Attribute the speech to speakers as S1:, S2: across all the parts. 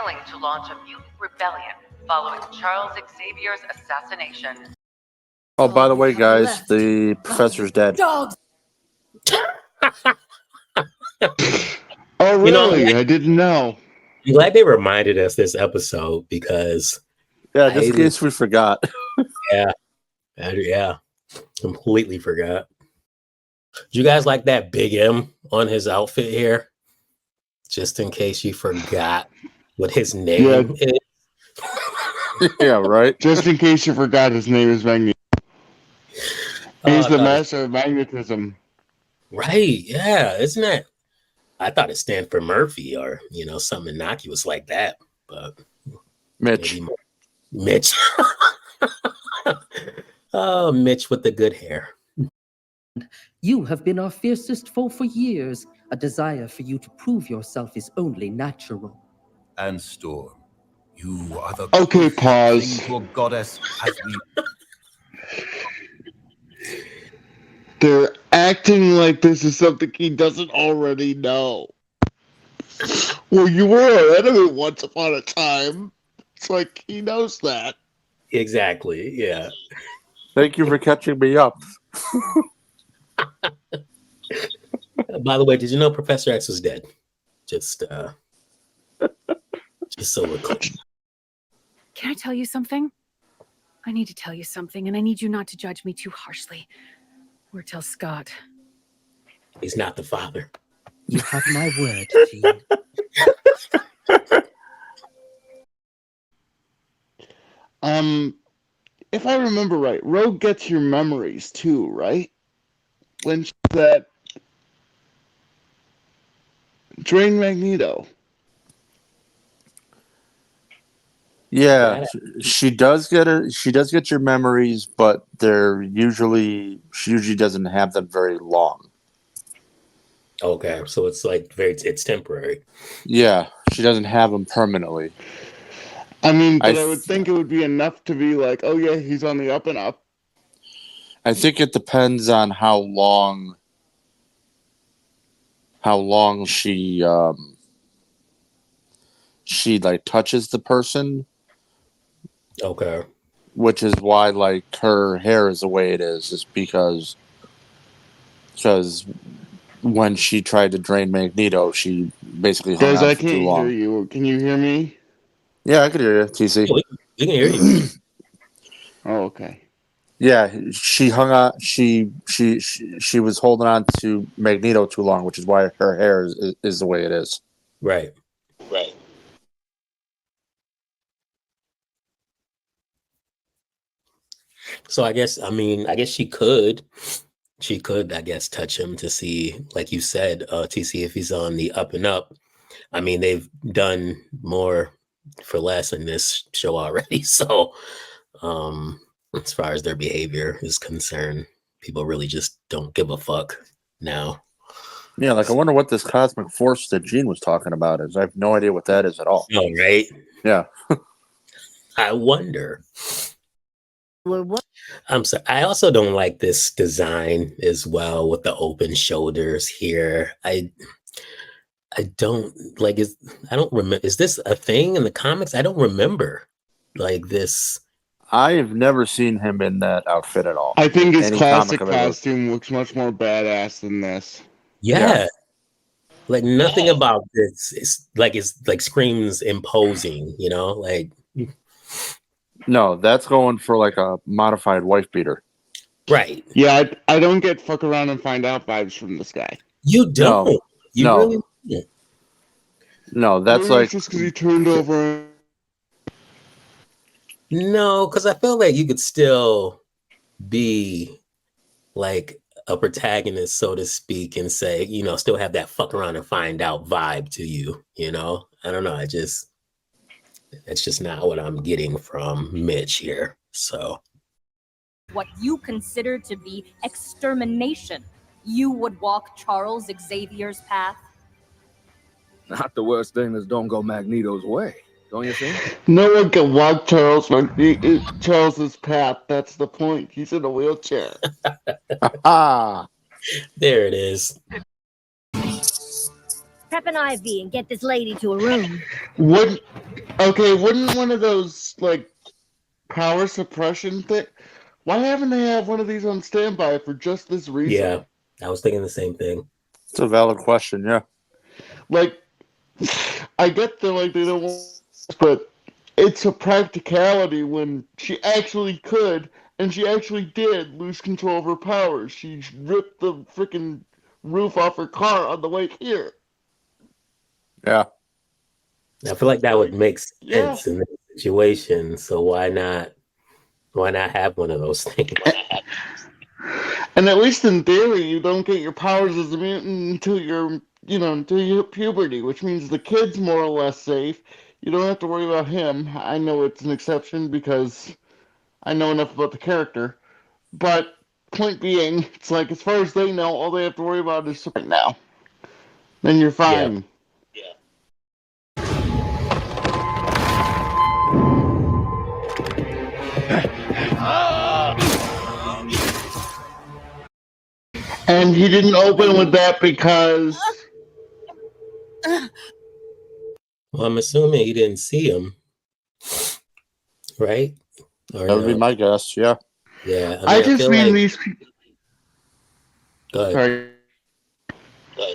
S1: failing to launch a mutant rebellion following Charles Xavier's assassination.
S2: Oh, by the way, guys, the professor's dead.
S3: Dogs.
S4: Oh, really?
S5: You know,
S4: I didn't know.
S5: I'm glad they reminded us this episode because
S2: Yeah, just in case we forgot.
S5: yeah, completely forgot. Do you guys like that big M on his outfit here? Just in case you forgot what his name is.
S2: Yeah, right.
S4: Just in case you forgot, his name is Magneto. He's the master of magnetism.
S5: Right, yeah, isn't that? I thought it stand for Murphy or, something innocuous like that. But
S2: Mitch.
S5: Mitch. Oh, Mitch with the good hair.
S6: You have been our fiercest foe for years. A desire for you to prove yourself is only natural.
S7: And Storm, you are the
S4: Okay, pause.
S7: to a goddess as we.
S4: They're acting like this is something he doesn't already know. Well, you were our enemy once upon a time. It's like he knows that.
S5: Exactly, yeah.
S2: Thank you for catching me up.
S5: By the way, did you know Professor X was dead? Just so we're clear.
S3: Can I tell you something? I need to tell you something, and I need you not to judge me too harshly. Or tell Scott.
S5: He's not the father.
S6: You have my word, Jean.
S4: If I remember right, Rogue gets your memories too, right? When she's at Drain Magneto.
S2: Yeah, she does get it. She does get your memories, but she usually doesn't have them very long.
S5: Okay, so it's like it's temporary.
S2: Yeah, she doesn't have them permanently.
S4: I mean, but I would think it would be enough to be like, oh yeah, he's on the up and up.
S2: I think it depends on how long she like touches the person.
S5: Okay.
S2: Which is why like her hair is the way it is because when she tried to drain Magneto, she basically hung
S4: Guys,
S2: on
S4: I
S2: for too
S4: can't
S2: long.
S4: hear you. Can you hear me?
S2: Yeah, I could hear you, TC.
S5: We can hear you.
S4: Oh, okay.
S2: Yeah, she hung on. She was holding on to Magneto too long, which is why her hair is the way it is.
S5: Right. So I guess she could, I guess, touch him to see, like you said, TC, if he's on the up and up. I mean, they've done more for less in this show already. So, as far as their behavior is concerned, people really just don't give a fuck now.
S2: Yeah, like I wonder what this cosmic force that Jean was talking about is. I have no idea what that is at all.
S5: Oh, right?
S2: Yeah.
S5: I wonder. I'm sorry. I also don't like this design as well with the open shoulders here. I don't like it. I don't remember. Is this a thing in the comics? I don't remember like this.
S2: I've never seen him in that outfit at all.
S4: I think his classic costume looks much more badass than this.
S5: Yeah. Like nothing about this is like screams imposing, like.
S2: No, that's going for like a modified wife beater.
S5: Right.
S4: Yeah, I don't get fuck around and find out vibes from this guy.
S5: You don't. Really don't.
S2: No, that's like
S4: just because he turned over.
S5: No, because I feel like you could still be like a protagonist, so to speak, and say, still have that fuck around and find out vibe to you, I don't know. It's just not what I'm getting from Mitch here. So
S8: what you consider to be extermination, you would walk Charles Xavier's path?
S9: Not the worst thing is don't go Magneto's way, don't you think?
S4: No one can walk Charles's path. That's the point. He's in a wheelchair.
S5: There it is.
S10: Prep an IV and get this lady to a room.
S4: Okay, wouldn't one of those like power suppression thing? Why haven't they had one of these on standby for just this reason?
S5: Yeah, I was thinking the same thing.
S2: It's a valid question. Yeah.
S4: Like, I get that like they don't want, but it's a practicality when she actually could, and she actually did lose control of her powers. She ripped the freaking roof off her car on the way here.
S2: Yeah.
S5: I feel like that would make
S4: Yeah.
S5: sense in this situation. So why not? Why not have one of those things?
S4: And at least in theory, you don't get your powers as a mutant until you're, until you hit puberty, which means the kid's more or less safe. You don't have to worry about him. I know it's an exception because I know enough about the character. But point being, it's like as far as they know, all they have to worry about is right now. Then you're fine. And he didn't open with that because
S5: Well, I'm assuming he didn't see him, right? Or
S2: That would be
S5: no?
S2: my guess. Yeah.
S5: Yeah,
S4: I
S5: I
S4: just
S5: feel
S4: mean
S5: like.
S4: these people.
S5: Go ahead.
S4: Sorry.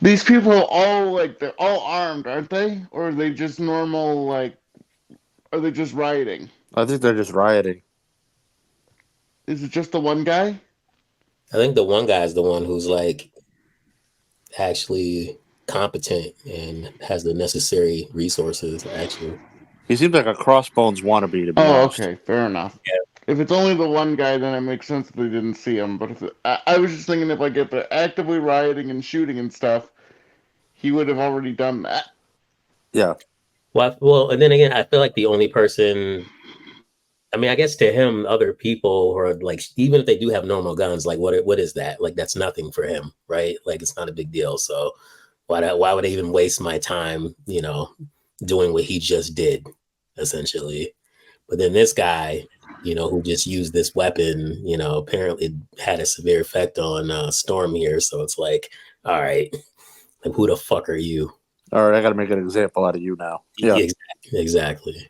S4: These people are all they're all armed, aren't they? Or are they just normal are they just rioting?
S2: I think they're just rioting.
S4: Is it just the one guy?
S5: I think the one guy is the one who's like actually competent and has the necessary resources. Actually,
S2: He seems like a Crossbones wannabe, to be
S4: Oh,
S2: honest.
S4: okay, fair enough.
S5: Yeah.
S4: If it's only the one guy, then it makes sense that they didn't see him. But I was just thinking if they're actively rioting and shooting and stuff, he would have already done that.
S2: Yeah.
S5: well, and then again, I feel like the only person. I mean, I guess to him, other people are like, even if they do have normal guns, like what is that? Like that's nothing for him, right? Like it's not a big deal. So why would I even waste my time, doing what he just did, essentially? But then this guy, who just used this weapon, apparently had a severe effect on Storm here. So it's like, all right, like who the fuck are you?
S2: All right, I got to make an example out of you now. Yeah.
S5: Exactly.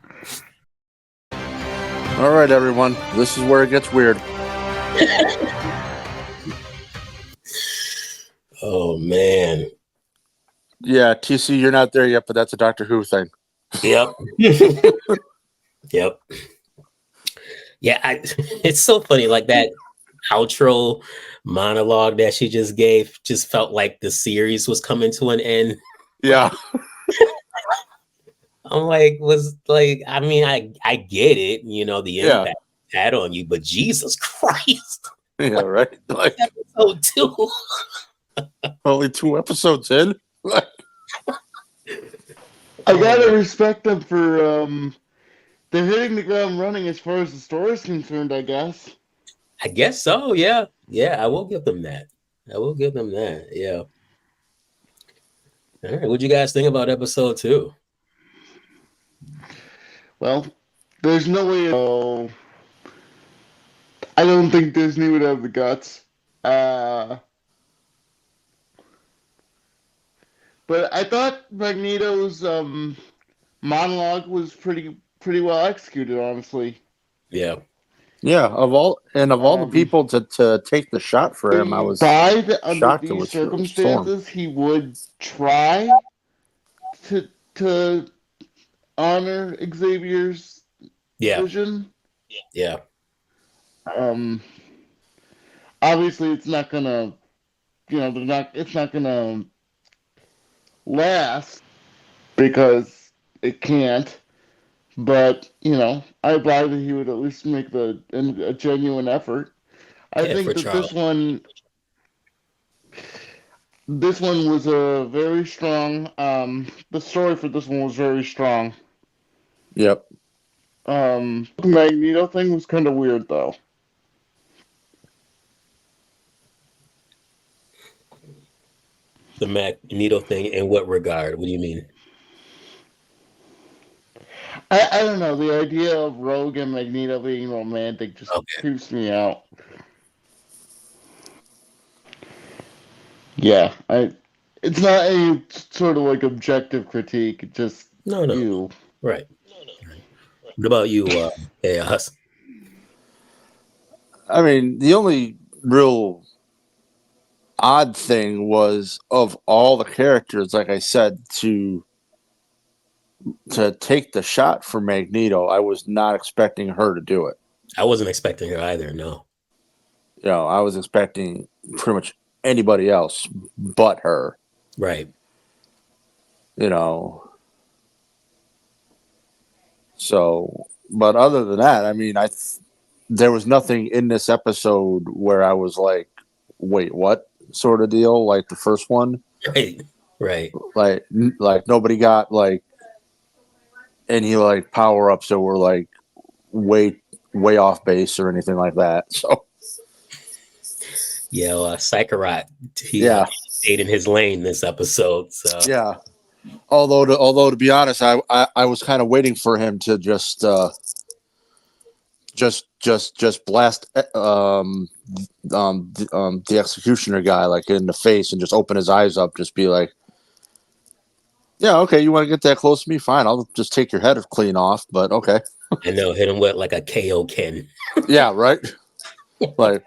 S2: All right, everyone. This is where it gets weird.
S5: Oh man.
S2: Yeah, TC, you're not there yet, but that's a Doctor Who thing.
S5: Yep. Yep. Yeah, it's so funny. Like that outro monologue that she just gave just felt like the series was coming to an end.
S2: Yeah.
S5: I'm like, I mean, I get it, the impact it had on you, but Jesus Christ.
S2: Yeah, right. Like
S5: episode 2.
S2: Only 2 episodes in.
S4: I gotta respect them for they're hitting the ground running as far as the story is concerned, I guess.
S5: I guess so, yeah. Yeah, I will give them that. Yeah. All right, what'd you guys think about episode 2?
S4: Well, there's no way. I don't think Disney would have the guts. But I thought Magneto's monologue was pretty well executed, honestly.
S5: Yeah.
S2: Yeah, of all the people to take the shot for him, I was
S4: Under
S2: shocked it
S4: these
S2: was Storm.
S4: circumstances, he would try to honor Xavier's vision.
S5: Yeah.
S4: Obviously, it's not gonna, it's not gonna last because it can't. But I'd rather he would at least make a genuine effort. I think that this one was a very strong. The story for this one was very strong.
S2: Yep.
S4: The Magneto thing was kind of weird, though.
S5: The Magneto thing, in what regard? What do you mean?
S4: I don't know. The idea of Rogue and Magneto being romantic just creeps me out. Yeah, it's not a sort of like objective critique. It just
S5: No, no.
S4: Ew.
S5: Right. What about you, Chaos?
S2: I mean, the only real odd thing was of all the characters, like I said, to take the shot for Magneto, I was not expecting her to do it.
S5: I wasn't expecting her either. No.
S2: You know, I was expecting pretty much anybody else but her.
S5: Right.
S2: You know. So, but other than that, I mean, there was nothing in this episode where I was like, "Wait, what?" sort of deal, like the first one.
S5: Right. Right.
S2: Like nobody got like any like power ups that were like way off base or anything like that. So
S5: Yeah, Psychorat, he
S2: yeah,
S5: stayed in his lane this episode. So
S2: yeah. Although to be honest, I was kind of waiting for him to just blast the executioner guy like in the face and just open his eyes up, just be like, yeah, okay, you want to get that close to me? Fine, I'll just take your head clean off. But okay,
S5: I know, hit him with like a KO Ken.
S2: yeah, right. Like,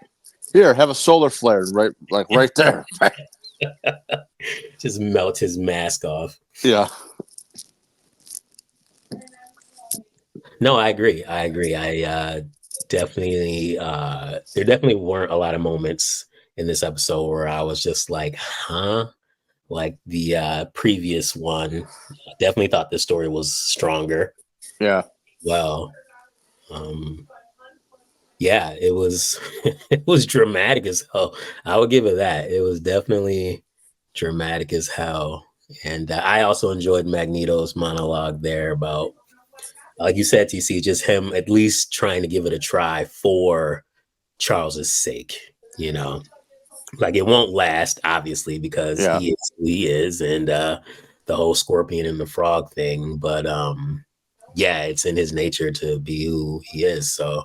S2: here, have a solar flare, right there.
S5: Just melt his mask off.
S2: Yeah.
S5: No, I agree. I definitely there definitely weren't a lot of moments in this episode where I was just like, huh? Like the previous one. I definitely thought the story was stronger.
S2: Yeah.
S5: Well, yeah, it was it was dramatic as hell. I would give it that. It was definitely dramatic as hell. And I also enjoyed Magneto's monologue there about, like you said, TC, just him at least trying to give it a try for Charles's sake. You know, like it won't last, obviously, because he is who he is, and the whole Scorpion and the Frog thing. But yeah, it's in his nature to be who he is. So,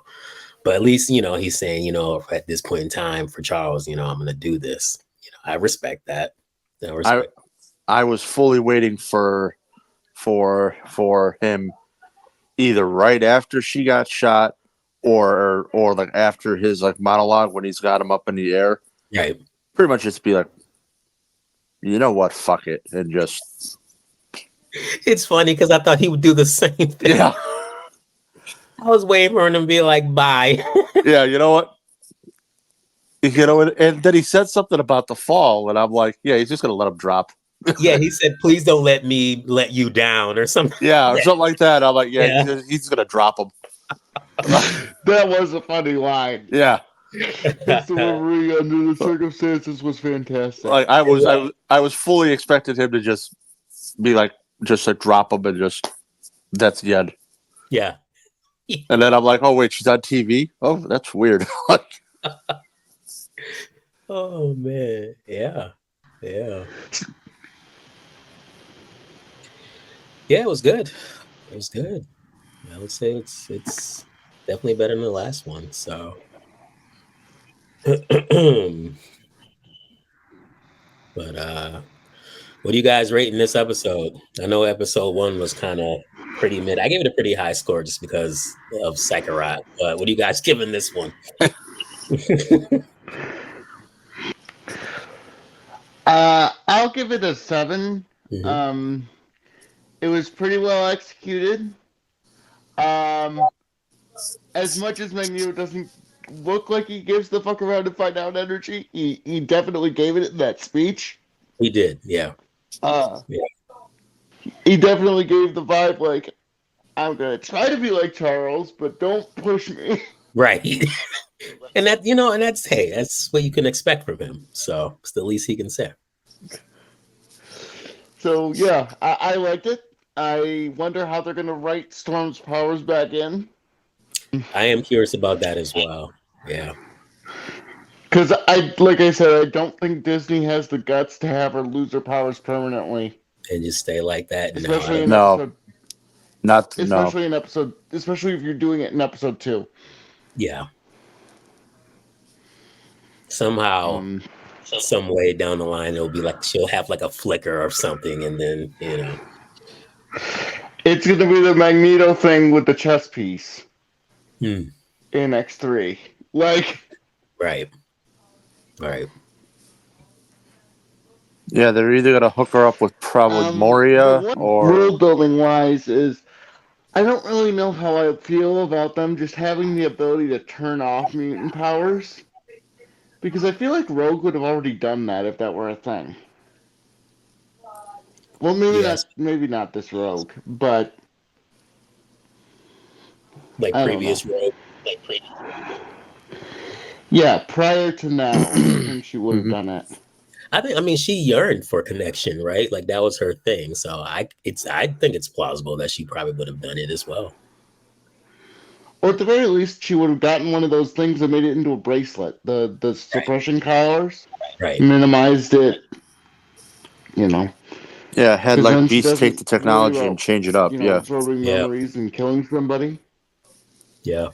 S5: but at least, you know, he's saying, you know, at this point in time for Charles, you know, I'm going to do this. You know, I respect that.
S2: I was fully waiting for him either right after she got shot or like after his like monologue when he's got him up in the air.
S5: Right.
S2: Pretty much just be like, you know what, fuck it, and just.
S5: It's funny because I thought he would do the same thing.
S2: Yeah.
S5: I was waiting for him to be like, bye.
S2: Yeah, you know what? You know, and then he said something about the fall, and I'm like, yeah, he's just gonna let him drop.
S5: Yeah, he said, please don't let me let you down or something.
S2: Yeah, or something like that. I'm like, yeah. He's gonna drop him.
S4: That was a funny line.
S2: Yeah.
S4: His delivery under the circumstances was fantastic.
S2: Like I was fully expecting him to just be like, just like drop him and just that's the end.
S5: Yeah.
S2: And then I'm like, oh wait, she's on TV. Oh, that's weird.
S5: Oh man, yeah. Yeah, it was good. It was good. I would say it's definitely better than the last one. So, but what do you guys rate in this episode? I know episode 1 was kind of pretty mid. I gave it a pretty high score just because of Psychorat. But what are you guys giving this one?
S4: I'll give it a 7.
S5: Mm-hmm.
S4: It was pretty well executed. As much as Magneto doesn't look like he gives the fuck around and find out energy, he definitely gave it in that speech.
S5: He did, yeah.
S4: He definitely gave the vibe like, I'm gonna try to be like Charles, but don't push me.
S5: Right. And that, you know, and that's what you can expect from him. So it's the least he can say.
S4: So yeah, I liked it. I wonder how they're gonna write Storm's powers back in.
S5: I am curious about that as well. Yeah.
S4: Because like I said, I don't think Disney has the guts to have her lose her powers permanently.
S5: And just stay like that.
S4: Especially especially if you're doing it in episode 2.
S5: Yeah. Somehow, some way down the line, it'll be like she'll have like a flicker or something, and then, you know.
S4: It's going to be the Magneto thing with the chess piece
S5: Hmm.
S4: in X3. Like,
S5: Right. Right.
S2: Yeah, they're either gonna hook her up with probably Moria or
S4: world building wise is I don't really know how I feel about them just having the ability to turn off mutant powers. Because I feel like Rogue would have already done that if that were a thing. Well,
S5: Yes.
S4: maybe not this Rogue, but
S5: Like
S4: I don't
S5: previous
S4: know.
S5: Rogue.
S4: Yeah, prior to now, I think she would have
S2: Mhm.
S4: done it.
S5: I mean, she yearned for connection, right? Like that was her thing. So I think it's plausible that she probably would have done it as well.
S4: Or at the very least, she would have gotten one of those things that made it into a bracelet. The suppression collars.
S5: Right.
S4: Minimized it, you know.
S2: yeah, had
S4: 'Cause
S2: like
S4: then she
S2: Beast take the
S4: doesn't worry
S2: technology and
S4: about,
S2: change it up. Yeah.
S4: absorbing
S5: Yeah.
S4: memories and killing somebody.
S5: Yeah.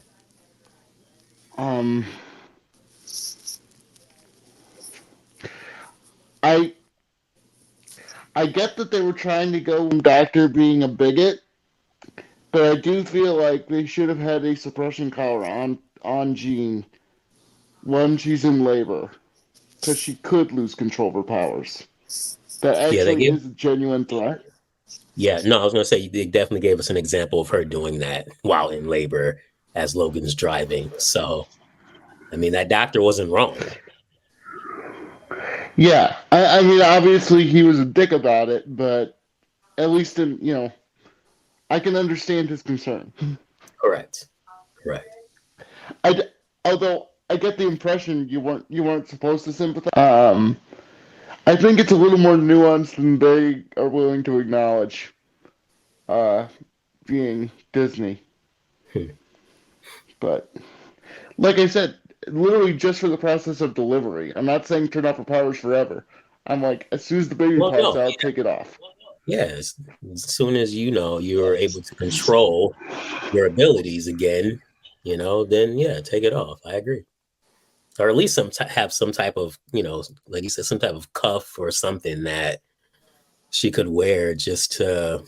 S4: I get that they were trying to go Doctor being a bigot, but I do feel like they should have had a suppression collar on Jean when she's in labor, because she could lose control of her powers. That
S5: Yeah, they
S4: actually
S5: gave.
S4: is a genuine threat.
S5: Yeah, no, I was gonna say they definitely gave us an example of her doing that while in labor as Logan's driving. So, I mean, that doctor wasn't wrong.
S4: Yeah, I mean, obviously he was a dick about it, but at least I can understand his concern.
S5: Correct. Correct.
S4: Although I get the impression you weren't supposed to sympathize. I think it's a little more nuanced than they are willing to acknowledge. Being Disney, but like I said, literally just for the process of delivery. I'm not saying turn off her powers forever. I'm like, as soon as the baby
S5: Well,
S4: pops
S5: no,
S4: out, take it off.
S5: Yes, as soon as you're able to control your abilities again, then yeah, take it off. I agree, or at least have some type of like you said, some type of cuff or something that she could wear just to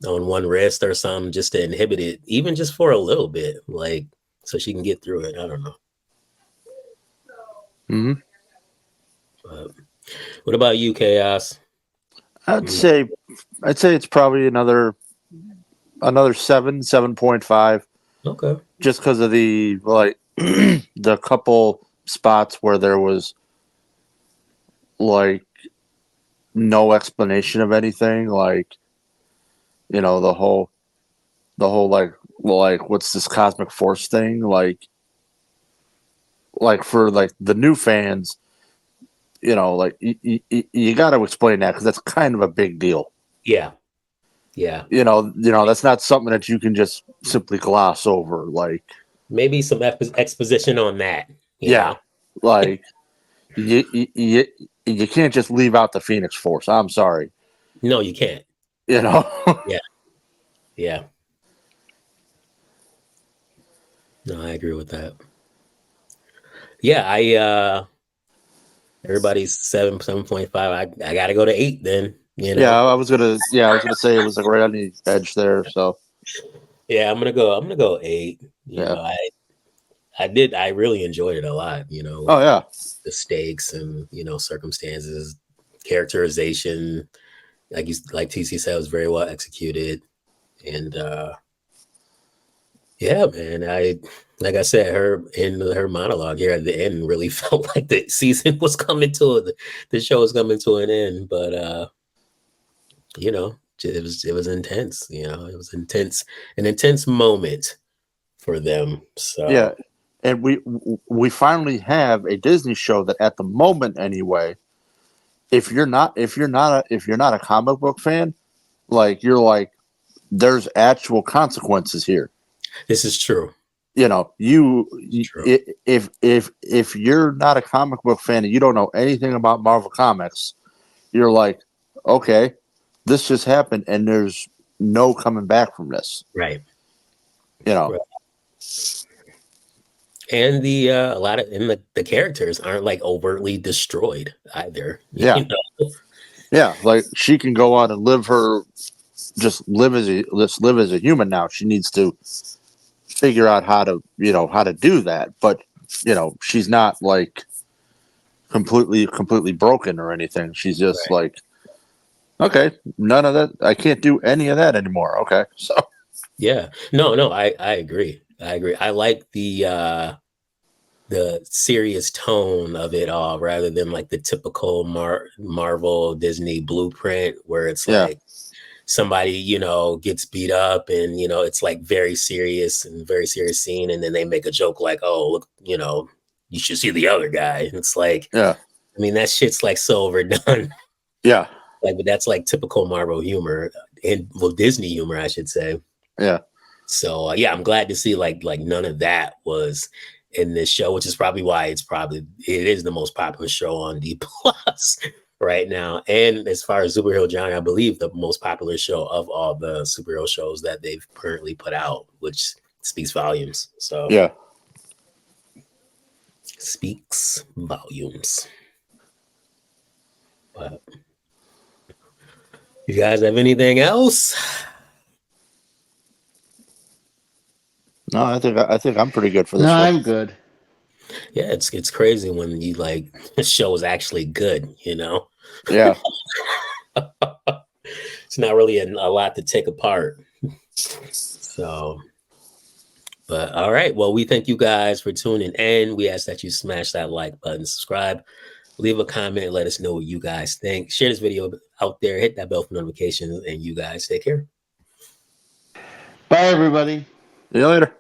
S5: on one wrist or something, just to inhibit it, even just for a little bit, like so she can get through it. I don't know.
S2: hmm
S5: But what about you, Chaos?
S2: I'd say it's probably another 7.5.
S5: Okay.
S2: Just because of the the couple spots where there was like no explanation of anything, like the whole like what's this cosmic force thing, like for like the new fans, like you got to explain that because that's kind of a big deal.
S5: Yeah.
S2: That's not something that you can just simply gloss over. Like
S5: maybe some exposition on that. You know?
S2: Like you can't just leave out the Phoenix Force. I'm sorry.
S5: No, you can't. Yeah. No, I agree with that. Yeah, everybody's 7.5. I gotta go to 8 then.
S2: Yeah, I was gonna say it was like right on the edge there. So
S5: yeah, I'm gonna go 8. I really enjoyed it a lot,
S2: Oh yeah.
S5: The stakes and circumstances, characterization, like TC said, was very well executed. And yeah, man, like I said, her monologue here at the end really felt like the season was coming to it. The show was coming to an end, but it was intense. It was an intense moment for them. So
S2: yeah, and we finally have a Disney show that, at the moment anyway, if you're not a comic book fan, like you're like, there's actual consequences here.
S5: This is true.
S2: If you're not a comic book fan and you don't know anything about Marvel Comics, you're like, okay, this just happened and there's no coming back from this.
S5: Right.
S2: Right.
S5: And the characters aren't like overtly destroyed either.
S2: Yeah. Yeah, like she can go on and live her just live as a human now. She needs to figure out how to do that. But she's not like completely broken or anything. She's just like, okay, none of that. I can't do any of that anymore. Okay, so
S5: yeah, no, I agree. I like the serious tone of it all, rather than like the typical Marvel Disney blueprint where it's like somebody gets beat up and it's like very serious scene, and then they make a joke like, oh look, you should see the other guy. And it's like, I mean, that shit's like so overdone.
S2: Yeah.
S5: Like, but that's like typical Marvel humor, and Disney humor, I should say.
S2: Yeah.
S5: So I'm glad to see like none of that was in this show, which is probably why it is the most popular show on D+ right now. And as far as superhero genre, I believe the most popular show of all the superhero shows that they've currently put out, which speaks volumes. So
S2: yeah.
S5: Speaks volumes. But you guys have anything else?
S2: No, I think I'm pretty good for this.
S4: No,
S2: show.
S4: I'm good.
S5: Yeah, it's crazy when you like the show is actually good,
S2: Yeah.
S5: It's not really a lot to take apart. So, but all right. Well, we thank you guys for tuning in. We ask that you smash that like button, subscribe, leave a comment, and let us know what you guys think. Share this video out there, hit that bell for notifications, and you guys take care.
S4: Bye, everybody.
S2: See you later.